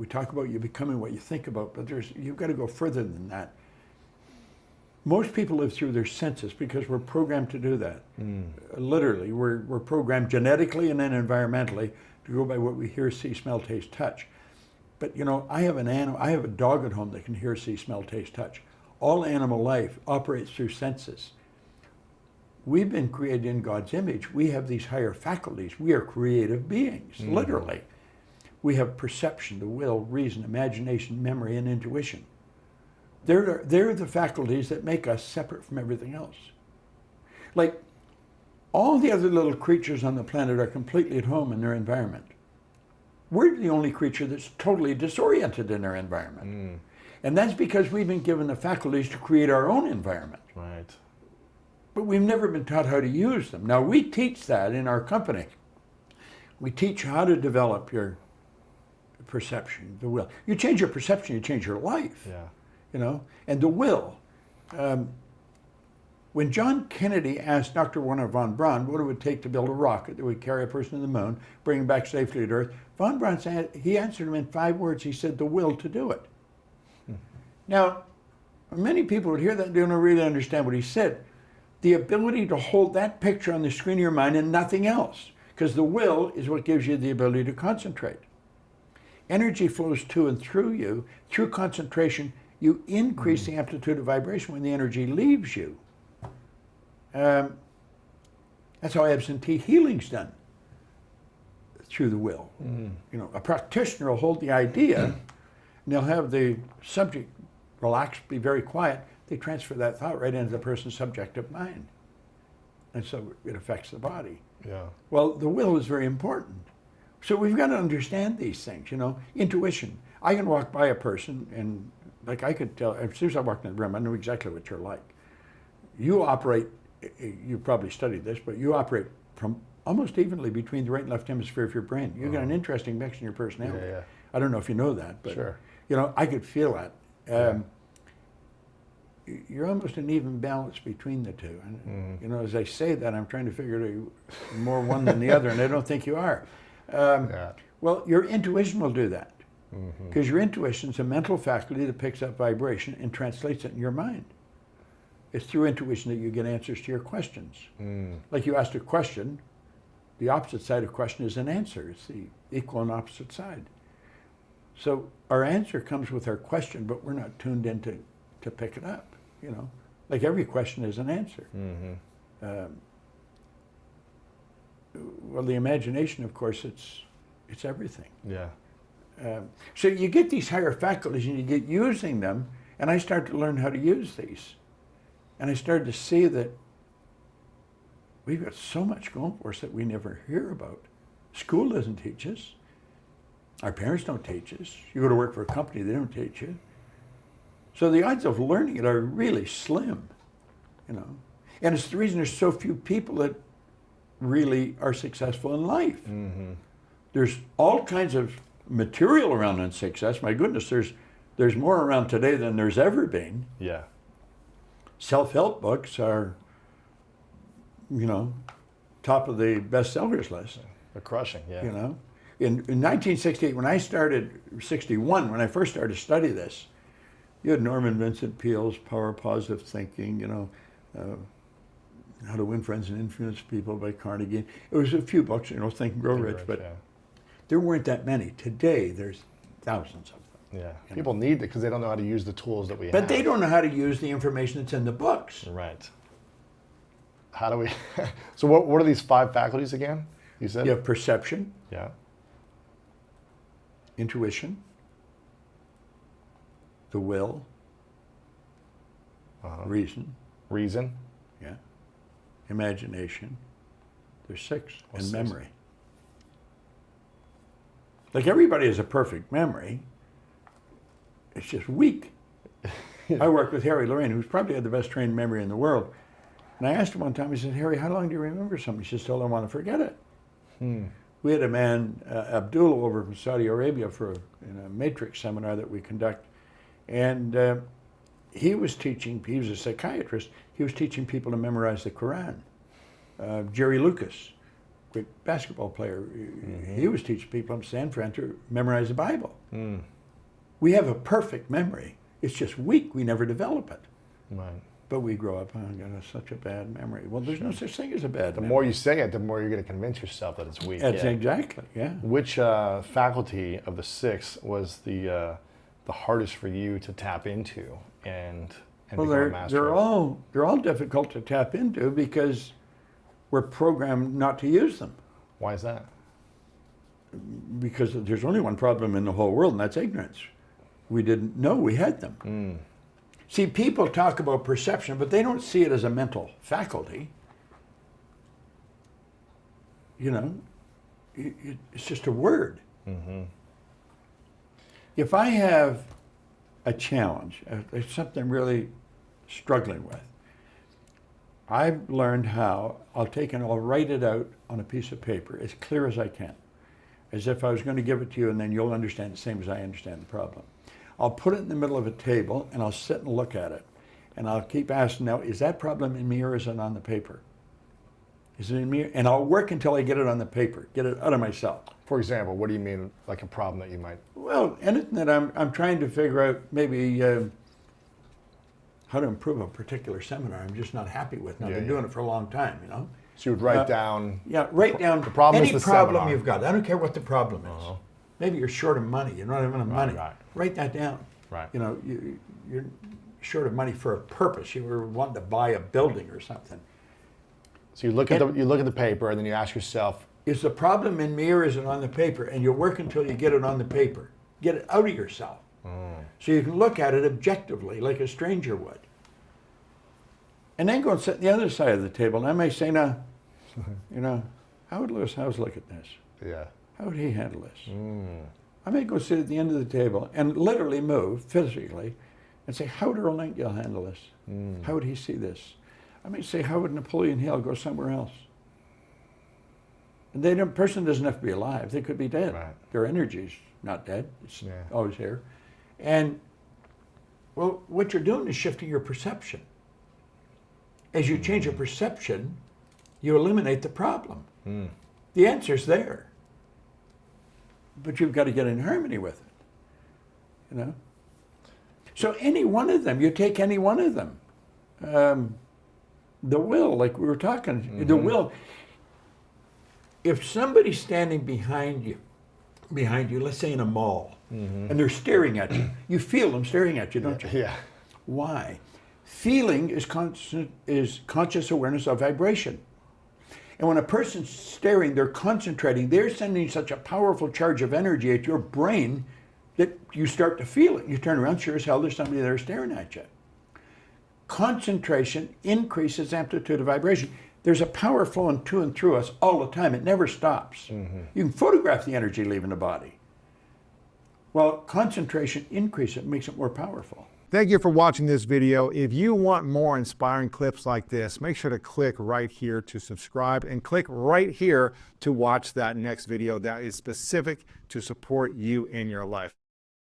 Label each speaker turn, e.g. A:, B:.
A: We talk about you becoming what you think about, but you've got to go further than that. Most people live through their senses because we're programmed to do that. Literally, we're programmed genetically and then environmentally to go by what we hear, see, smell, taste, touch. But you know, I have a dog at home that can hear, see, smell, taste, touch. All animal life operates through senses. We've been created in God's image. We have these higher faculties. We are creative beings, literally. We have perception, the will, reason, imagination, memory, and intuition. They're the faculties that make us separate from everything else. Like, all the other little creatures on the planet are completely at home in their environment. We're the only creature that's totally disoriented in our environment. And that's because we've been given the faculties to create our own environment.
B: Right.
A: But we've never been taught how to use them. Now, we teach that in our company. We teach how to develop your perception, the will. You change your perception, you change your life.
B: Yeah.
A: You know, and the will. When John Kennedy asked Dr. Werner von Braun what it would take to build a rocket that would carry a person to the moon, bring him back safely to Earth, von Braun said, he answered him in 5 words. He said, the will to do it. Now, many people would hear that and don't really understand what he said. The ability to hold that picture on the screen of your mind and nothing else, because the will is what gives you the ability to concentrate. Energy flows to and through you. Through concentration, you increase the amplitude of vibration when the energy leaves you. That's how absentee healing's done, through the will. You know, a practitioner will hold the idea, and they'll have the subject relax, be very quiet. They transfer that thought right into the person's subjective mind, and so it affects the body.
B: Yeah.
A: Well, the will is very important. So we've got to understand these things, you know. Intuition. I can walk by a person and, like, I could tell, as soon as I walk in the room, I know exactly what you're like. You operate, you probably studied this, but you operate from almost evenly between the right and left hemisphere of your brain. You've got an interesting mix in your personality.
B: Yeah.
A: I don't know if you know that, but,
B: Sure.
A: you know, I could feel that. You're almost an even balance between the two. And, you know, as I say that, I'm trying to figure you're more one than the other, and I don't think you are. Well, your intuition will do that, because your intuition is a mental faculty that picks up vibration and translates it in your mind. It's through intuition that you get answers to your questions. Like, you asked a question, the opposite side of question is an answer. It's the equal and opposite side. So our answer comes with our question, but we're not tuned in to pick it up, you know. Like, every question is an answer. Well, the imagination, of course, it's everything.
B: Yeah.
A: So you get these higher faculties and you get using them, and I started to learn how to use these. And I started to see that we've got so much going for us that we never hear about. School doesn't teach us. Our parents don't teach us. You go to work for a company, they don't teach you. So the odds of learning it are really slim, you know. And it's the reason there's so few people that really are successful in life. There's all kinds of material around in success. My goodness, there's more around today than there's ever been.
B: Yeah.
A: Self-help books are, you know, top of the bestsellers list.
B: They're crushing, yeah.
A: You know, in 1968, when I first started to study this, you had Norman Vincent Peale's Power of Positive Thinking, you know, How to Win Friends and Influence People by Carnegie. It was a few books, you know, Think and Grow Rich, but there weren't that many. Today, there's thousands of them.
B: Yeah, people need it because they don't know how to use the tools that we have.
A: But they don't know how to use the information that's in the books.
B: Right. How do we, so what are these 5 faculties again, you said?
A: You have perception.
B: Yeah.
A: Intuition. The will. Reason.
B: Reason.
A: Yeah. Imagination. There's 6. And
B: 6.
A: memory. Like, everybody has a perfect memory. It's just weak. I worked with Harry Lorraine, who's probably had the best trained memory in the world. And I asked him one time, he said, Harry, how long do you remember something? He said, still don't want to forget it. We had a man, Abdul, over from Saudi Arabia in a matrix seminar that we conduct. And he was a psychiatrist, he was teaching people to memorize the Quran. Jerry Lucas, great basketball player. He was teaching people in San Fran to memorize the Bible. We have a perfect memory. It's just weak. We never develop it.
B: Right.
A: But we grow up, oh, I got such a bad memory. Well, there's no such thing as a bad memory.
B: The more you say it, the more you're going to convince yourself that it's weak.
A: That's exactly, yeah.
B: Which faculty of the 6 was the hardest for you to tap into and
A: Well,
B: become a master
A: they're
B: of?
A: all difficult to tap into because we're programmed not to use them.
B: Why is that?
A: Because there's only one problem in the whole world, and that's ignorance. We didn't know we had them. See, people talk about perception, but they don't see it as a mental faculty. You know, it's just a word. If I have a challenge, there's something really struggling with, I've learned how I'll take and I'll write it out on a piece of paper as clear as I can, as if I was going to give it to you and then you'll understand the same as I understand the problem. I'll put it in the middle of a table and I'll sit and look at it. And I'll keep asking, now, is that problem in me or is it on the paper? Is it in me? And I'll work until I get it on the paper, get it out of myself.
B: For example, what do you mean, like a problem that you might?
A: Well, anything that I'm trying to figure out, maybe how to improve a particular seminar I'm just not happy with. And I've been doing it for a long time, you know.
B: So you would write down.
A: Yeah, write down
B: the problem
A: any
B: is the
A: problem
B: seminar.
A: you've got. I don't care what the problem is. Maybe you're short of money. You're not having enough money.
B: Right.
A: Write that down.
B: Right.
A: You know, you're short of money for a purpose. You were wanting to buy a building or something.
B: So you look at the paper and then you ask yourself,
A: Is the problem in me or is it on the paper? And you work until you get it on the paper. Get it out of yourself. So you can look at it objectively like a stranger would. And then go and sit on the other side of the table. And I may say, now, you know, how would Lewis Howes look at this?
B: yeah,
A: How would he handle this? I may go sit at the end of the table and literally move physically and say, how would Earl Nightingale handle this? How would he see this? I may say, how would Napoleon Hill go somewhere else? And the person doesn't have to be alive. They could be dead.
B: Right.
A: Their energy's not dead. It's always here. And, well, what you're doing is shifting your perception. As you change your perception, you eliminate the problem. The answer's there. But you've got to get in harmony with it, you know? So any one of them, you take any one of them. The will, like we were talking, the will. If somebody's standing behind you, let's say in a mall, and they're staring at you, you feel them staring at you, don't you?
B: yeah,
A: Why? Feeling is conscious awareness of vibration. And when a person's staring, they're concentrating, they're sending such a powerful charge of energy at your brain that you start to feel it. You turn around, sure as hell, there's somebody there staring at you. Concentration increases amplitude of vibration. There's a power flowing to and through us all the time. It never stops. You can photograph the energy leaving the body. Well, concentration increases it, makes it more powerful.
C: Thank you for watching this video. If you want more inspiring clips like this, make sure to click right here to subscribe and click right here to watch that next video that is specific to support you in your life.